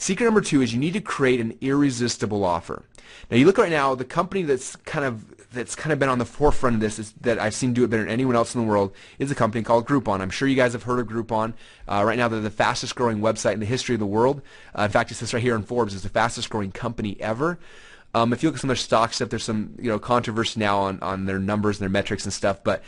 Secret number 2 is you need to create an irresistible offer. Now you look right now, the company that's kind of been on the forefront of this that I've seen do it better than anyone else in the world is a company called Groupon. I'm sure you guys have heard of Groupon. Right now they're the fastest growing website in the history of the world. In fact, it says right here in Forbes, it's the fastest growing company ever. If you look at some of their stock stuff, there's some controversy now on their numbers and their metrics and stuff, but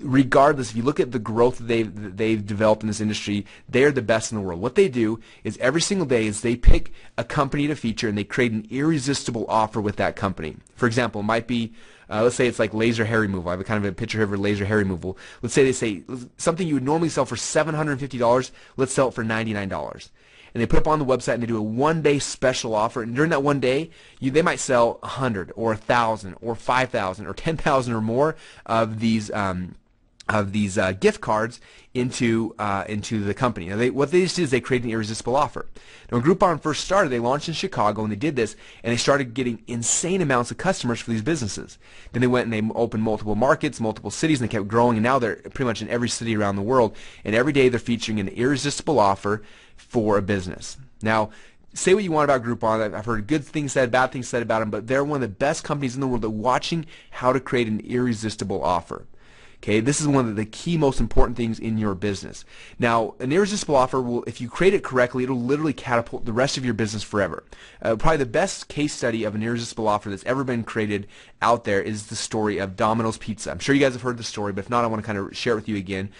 regardless, if you look at the growth that they've developed in this industry, they are the best in the world. What they do is every single day is they pick a company to feature and they create an irresistible offer with that company. For example, it might be, let's say it's like laser hair removal. I have a kind of a picture here for laser hair removal. Let's say they say something you would normally sell for $750, let's sell it for $99. And they put it up on the website and they do a one-day special offer. And during that one day, they might sell 100 or 1,000 or 5,000 or 10,000 or more of these gift cards into the company. Now, what they just did is they created an irresistible offer. Now, when Groupon first started, they launched in Chicago and they did this, and they started getting insane amounts of customers for these businesses. Then they went and they opened multiple markets, multiple cities, and they kept growing, and now they're pretty much in every city around the world. And every day they're featuring an irresistible offer for a business. Now, say what you want about Groupon. I've heard good things said, bad things said about them, but they're one of the best companies in the world at watching how to create an irresistible offer. Okay, this is one of the key, most important things in your business. Now, an irresistible offer will, if you create it correctly, it'll literally catapult the rest of your business forever. Probably the best case study of an irresistible offer that's ever been created out there is the story of Domino's Pizza. I'm sure you guys have heard the story, but if not, I want to kind of share it with you again.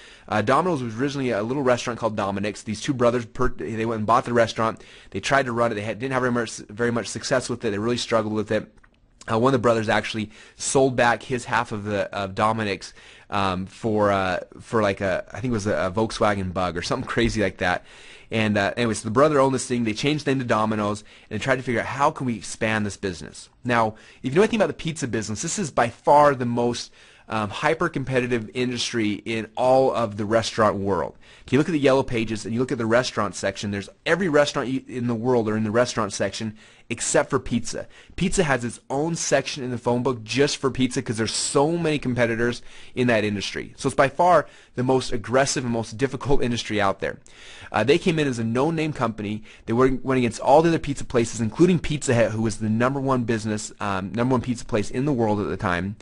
Domino's was originally a little restaurant called Dominic's. These two brothers, they went and bought the restaurant. They tried to run it. They didn't have very much success with it. They really struggled with it. One of the brothers actually sold back his half of Dominic's for like I think it was a Volkswagen Bug or something crazy like that. And anyways, the brother owned this thing. They changed the name to Domino's and they tried to figure out how can we expand this business. Now, if you know anything about the pizza business, this is by far the most hyper-competitive industry in all of the restaurant world. If you look at the yellow pages and you look at the restaurant section, there's every restaurant in the world are in the restaurant section except for pizza. Pizza has its own section in the phone book just for pizza because there's so many competitors in that industry. So it's by far the most aggressive and most difficult industry out there. They came in as a no-name company. They went against all the other pizza places, including Pizza Hut, who was the number one pizza place in the world at the time.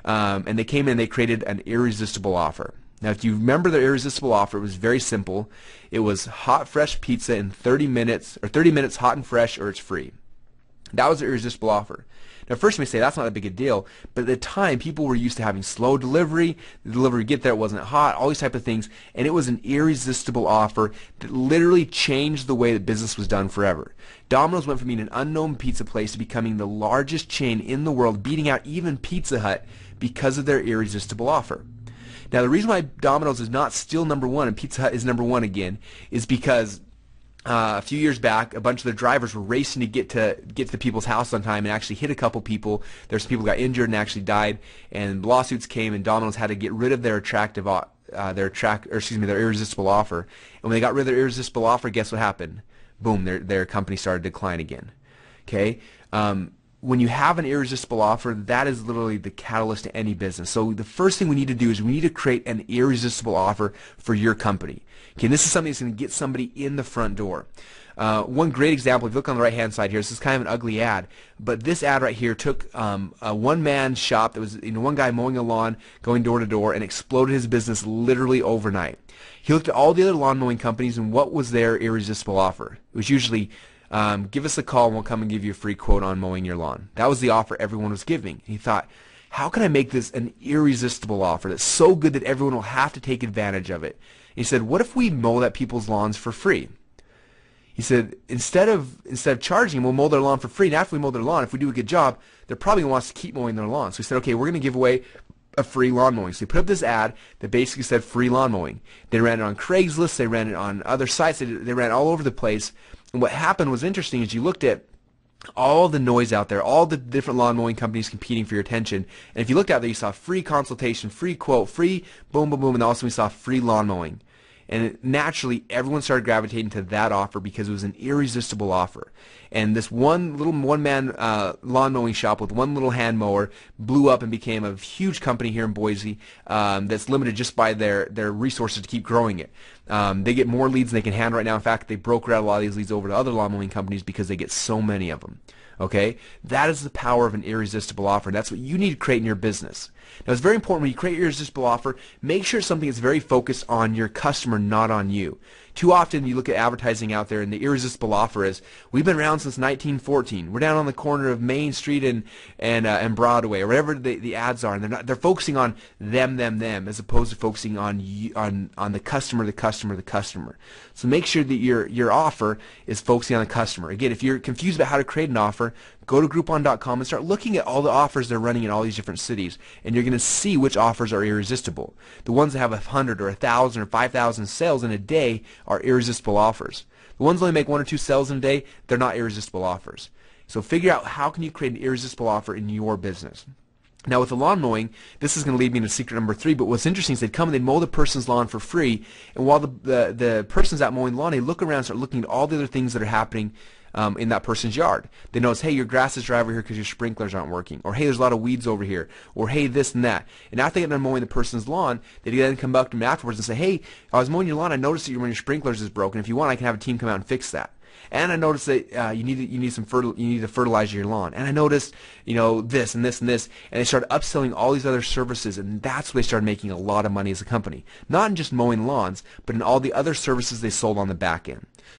And they came in and they created an irresistible offer. Now, if you remember the irresistible offer, it was very simple. It was hot, fresh pizza in 30 minutes, or 30 minutes hot and fresh, or it's free. That was the irresistible offer. Now, first you may say that's not a big a deal, but at the time, people were used to having slow delivery. The delivery get there, it wasn't hot, all these type of things, and it was an irresistible offer that literally changed the way that business was done forever. Domino's went from being an unknown pizza place to becoming the largest chain in the world, beating out even Pizza Hut because of their irresistible offer. Now, the reason why Domino's is not still number one and Pizza Hut is number one again is because a few years back, a bunch of the drivers were racing to get to the people's house on time and actually hit a couple people. There's people who got injured and actually died, and lawsuits came, and Domino's had to get rid of their irresistible offer. And when they got rid of their irresistible offer, guess what happened? Boom, their company started to decline again. Okay. When you have an irresistible offer, that is literally the catalyst to any business. So the first thing we need to do is we need to create an irresistible offer for your company. Okay, and this is something that's going to get somebody in the front door. One great example, if you look on the right-hand side here, this is kind of an ugly ad, but this ad right here took a one-man shop that was one guy mowing a lawn, going door to door, and exploded his business literally overnight. He looked at all the other lawn mowing companies, and what was their irresistible offer? It was usually give us a call and we'll come and give you a free quote on mowing your lawn. That was the offer everyone was giving. He thought, how can I make this an irresistible offer that's so good that everyone will have to take advantage of it? And he said, what if we mow that people's lawns for free? He said, instead of charging them, we'll mow their lawn for free. And after we mow their lawn, if we do a good job, they're probably going to want us to keep mowing their lawn. So he said, okay, we're going to give away a free lawn mowing. So he put up this ad that basically said free lawn mowing. They ran it on Craigslist. They ran it on other sites. They ran it all over the place. And what happened was interesting is you looked at all the noise out there, all the different lawn mowing companies competing for your attention. And if you looked out there, you saw free consultation, free quote, free boom, boom, boom, and also we saw free lawn mowing. And naturally, everyone started gravitating to that offer because it was an irresistible offer. And this one little one-man lawn mowing shop with one little hand mower blew up and became a huge company here in Boise that's limited just by their resources to keep growing it. They get more leads than they can handle right now. In fact, they broker out a lot of these leads over to other lawn mowing companies because they get so many of them. Okay, that is the power of an irresistible offer. That's what you need to create in your business. Now, it's very important when you create your irresistible offer, make sure it's something that's very focused on your customer, not on you. Too often you look at advertising out there and the irresistible offer is, we've been around since 1914. We're down on the corner of Main Street and Broadway, or wherever the ads are, and they're focusing on them, as opposed to focusing on the customer. So make sure that your offer is focusing on the customer. Again, if you're confused about how to create an offer, go to Groupon.com and start looking at all the offers they're running in all these different cities, and you're going to see which offers are irresistible. The ones that have 100 or 1,000 or 5,000 sales in a day are irresistible offers. The ones that only make 1 or 2 sales in a day, they're not irresistible offers. So figure out how can you create an irresistible offer in your business. Now, with the lawn mowing, this is going to lead me into secret number 3, but what's interesting is they'd come and they'd mow the person's lawn for free, and while the person's out mowing the lawn, they look around and start looking at all the other things that are happening in that person's yard. They notice, hey, your grass is dry over here because your sprinklers aren't working, or hey, there's a lot of weeds over here, or hey, this and that. And after they get done mowing the person's lawn, they then come back to them afterwards and say, hey, I was mowing your lawn, I noticed that one of your sprinklers is broken. If you want, I can have a team come out and fix that. And I noticed that you need to fertilize your lawn. And I noticed, this and this and this. And they started upselling all these other services, and that's when they started making a lot of money as a company. Not in just mowing lawns, but in all the other services they sold on the back end.